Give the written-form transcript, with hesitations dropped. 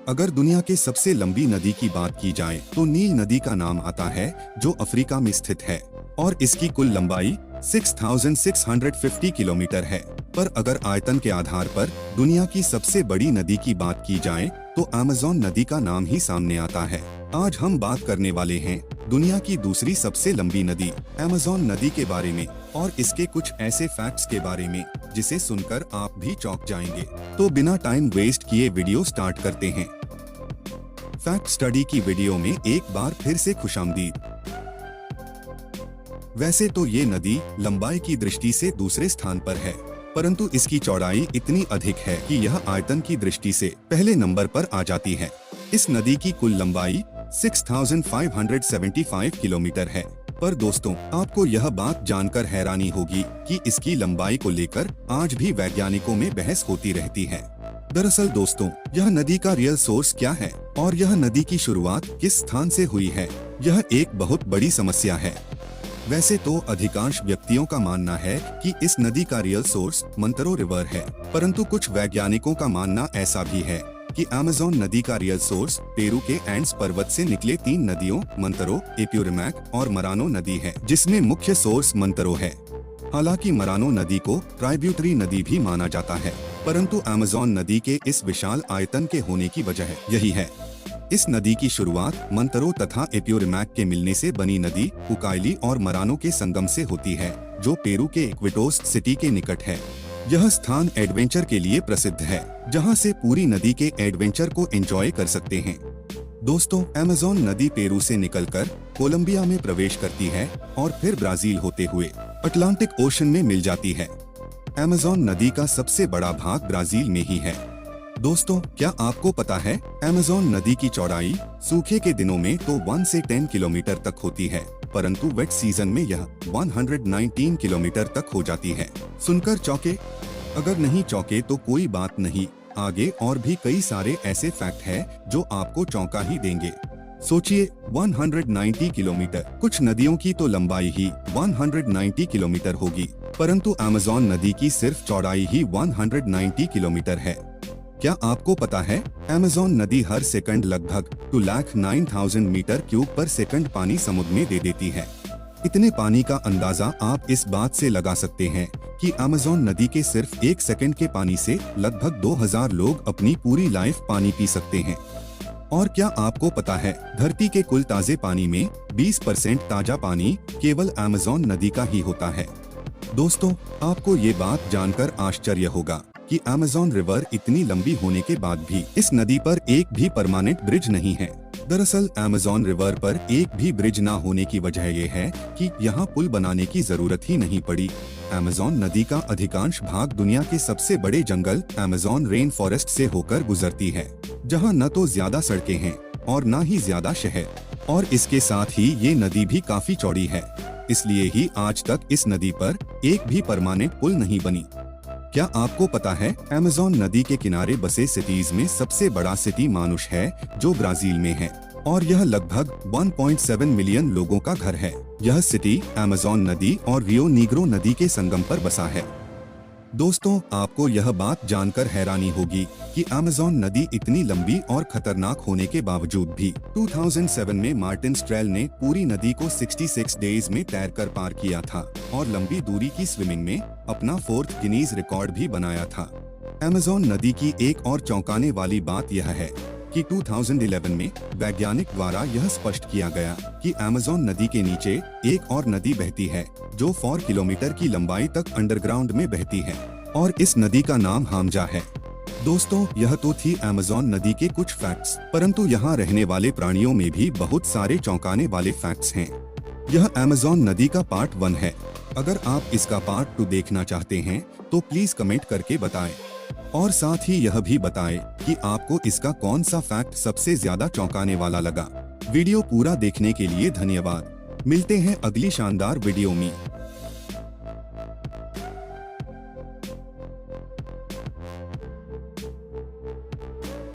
अगर दुनिया के सबसे लंबी नदी की बात की जाए तो नील नदी का नाम आता है, जो अफ्रीका में स्थित है और इसकी कुल लंबाई 6,650 किलोमीटर है। पर अगर आयतन के आधार पर दुनिया की सबसे बड़ी नदी की बात की जाए तो अमेज़न नदी का नाम ही सामने आता है। आज हम बात करने वाले हैं दुनिया की दूसरी सबसे लंबी नदी अमेज़न नदी के बारे में और इसके कुछ ऐसे फैक्ट्स के बारे में जिसे सुनकर आप भी चौंक जाएंगे। तो बिना टाइम वेस्ट किए वीडियो स्टार्ट करते हैं। फैक्ट स्टडी की वीडियो में एक बार फिर से खुशामदीद। वैसे तो ये नदी लंबाई की दृष्टि से दूसरे स्थान पर है, परंतु इसकी चौड़ाई इतनी अधिक है कि यह आयतन की दृष्टि से पहले नंबर पर आ जाती है। इस नदी की कुल लंबाई 6,575 किलोमीटर है। पर दोस्तों, आपको यह बात जानकर हैरानी होगी कि इसकी लंबाई को लेकर आज भी वैज्ञानिकों में बहस होती रहती है। दरअसल दोस्तों, यह नदी का रियल सोर्स क्या है और यह नदी की शुरुआत किस स्थान से हुई है, यह एक बहुत बड़ी समस्या है। वैसे तो अधिकांश व्यक्तियों का मानना है कि इस नदी का रियल सोर्स मंतरो रिवर है, परंतु कुछ वैज्ञानिकों का मानना ऐसा भी है कि अमेज़न नदी का रियल सोर्स पेरू के एंड्स पर्वत से निकले 3 नदियों मंतरो, एप्यूरिमैक और मरानो नदी है, जिसमें मुख्य सोर्स मंतरो है। हालांकि मरानो नदी को ट्राइब्यूटरी नदी भी माना जाता है, परंतु अमेज़न नदी के इस विशाल आयतन के होने की वजह यही है। इस नदी की शुरुआत मंतरो तथा एप्यूरिमैक के मिलने से बनी नदी उकाइली और मरानो के संगम से होती है, जो पेरू के इक्विटोस सिटी के निकट है। यह स्थान एडवेंचर के लिए प्रसिद्ध है, जहां से पूरी नदी के एडवेंचर को एंजॉय कर सकते हैं। दोस्तों, अमेज़न नदी पेरू से निकलकर कोलंबिया में प्रवेश करती है और फिर ब्राजील होते हुए अटलांटिक ओशन में मिल जाती है। अमेज़न नदी का सबसे बड़ा भाग ब्राजील में ही है। दोस्तों, क्या आपको पता है अमेज़न नदी की चौड़ाई सूखे के दिनों में तो 1 से 10 किलोमीटर तक होती है, परंतु वेट सीजन में यह 119 किलोमीटर तक हो जाती है। सुनकर चौंके? अगर नहीं चौंके तो कोई बात नहीं, आगे और भी कई सारे ऐसे फैक्ट हैं जो आपको चौंका ही देंगे। सोचिए, 190 किलोमीटर, कुछ नदियों की तो लंबाई ही 190 किलोमीटर होगी, परंतु अमेज़न नदी की सिर्फ चौड़ाई ही 190 किलोमीटर है। क्या आपको पता है अमेज़न नदी हर सेकंड लगभग 2,09,000 मीटर क्यूब पर सेकंड पानी समुद्र में दे देती है। इतने पानी का अंदाजा आप इस बात से लगा सकते हैं कि अमेज़न नदी के सिर्फ 1 सेकंड के पानी से लगभग 2000 लोग अपनी पूरी लाइफ पानी पी सकते हैं। और क्या आपको पता है धरती के कुल ताजे पानी में 20% ताजा पानी केवल अमेज़न नदी का ही होता है। दोस्तों, आपको ये बात जानकर आश्चर्य होगा कि अमेज़न रिवर इतनी लंबी होने के बाद भी इस नदी पर एक भी परमानेंट ब्रिज नहीं है। दरअसल अमेज़न रिवर पर एक भी ब्रिज ना होने की वजह ये है कि यहाँ पुल बनाने की जरूरत ही नहीं पड़ी। अमेज़न नदी का अधिकांश भाग दुनिया के सबसे बड़े जंगल अमेज़न रेन फॉरेस्ट से होकर गुजरती है, जहाँ न तो ज्यादा सड़कें हैं और न ही ज्यादा शहर, और इसके साथ ही ये नदी भी काफी चौड़ी है, इसलिए ही आज तक इस नदी पर एक भी परमानेंट पुल नहीं बनी। क्या आपको पता है अमेज़न नदी के किनारे बसे सिटीज में सबसे बड़ा सिटी मानुष है, जो ब्राजील में है, और यह लगभग 1.7 मिलियन लोगों का घर है। यह सिटी अमेज़न नदी और रियो नीग्रो नदी के संगम पर बसा है। दोस्तों, आपको यह बात जानकर हैरानी होगी कि अमेज़न नदी इतनी लंबी और खतरनाक होने के बावजूद भी 2007 में मार्टिन स्ट्रेल ने पूरी नदी को 66 डेज में तैरकर पार किया था और लंबी दूरी की स्विमिंग में अपना 4th गिनीज रिकॉर्ड भी बनाया था। अमेज़न नदी की एक और चौंकाने वाली बात यह है कि 2011 में वैज्ञानिक द्वारा यह स्पष्ट किया गया कि अमेज़न नदी के नीचे एक और नदी बहती है, जो 4 किलोमीटर की लंबाई तक अंडरग्राउंड में बहती है, और इस नदी का नाम हामजा है। दोस्तों, यह तो थी अमेज़न नदी के कुछ फैक्ट्स, परंतु यहाँ रहने वाले प्राणियों में भी बहुत सारे चौंकाने वाले फैक्ट्स हैं। यह अमेज़न नदी का पार्ट 1 है। अगर आप इसका पार्ट 2 देखना चाहते हैं तो प्लीज कमेंट करके बताएं, और साथ ही यह भी बताएं कि आपको इसका कौन सा फैक्ट सबसे ज्यादा चौंकाने वाला लगा। वीडियो पूरा देखने के लिए धन्यवाद। मिलते हैं अगली शानदार वीडियो में।